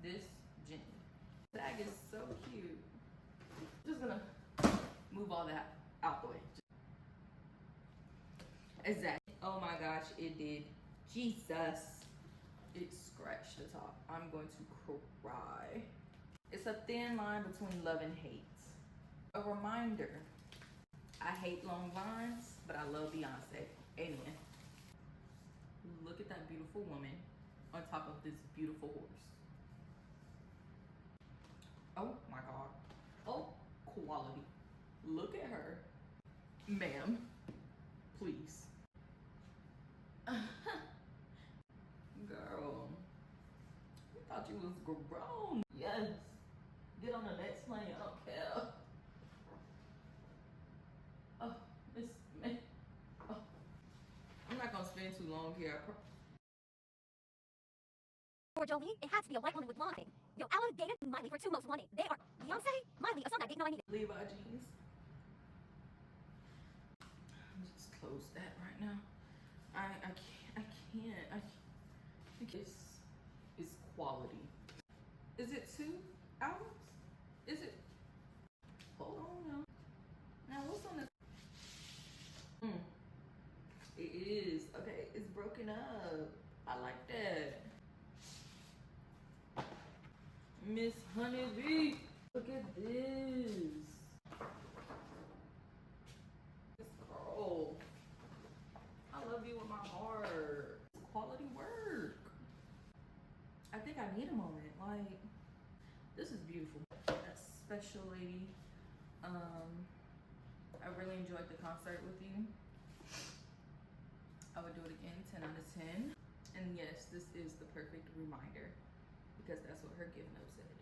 this Jenny. Bag is so cute. Just gonna move all that out the way. Exactly. Oh my gosh, it did. Jesus. It scratched the top. I'm going to cry. It's a thin line between love and hate. A reminder. I hate long vines, but I love Beyonce. Amen. Look at that beautiful woman on top of this beautiful horse. Oh my God. Oh, quality. Look at her. Ma'am, please. Girl, we thought you was grown. Yes. Get on the next plane, I don't care. Oh, Miss man. Oh. I'm not gonna spend too long here. For Jolene, it has to be a white woman with blonde hair. Yo, Alligator and Miley were two most wanted. They are Beyonce, Miley, a song I didn't know I needed. Levi jeans. Just close that right now. I can't. It's quality. Is it 2 hours? Is it? Hold on now. Now what's on this? It is. Okay, it's broken up. I like that. Miss Honeybee. Look at this. This girl. I love you with my heart. Quality work. I think I need a moment. Like, this is beautiful. That special lady. I really enjoyed the concert with you. I would do it again, 10 out of 10. And yes, this is the perfect reminder because that's what her gift note said.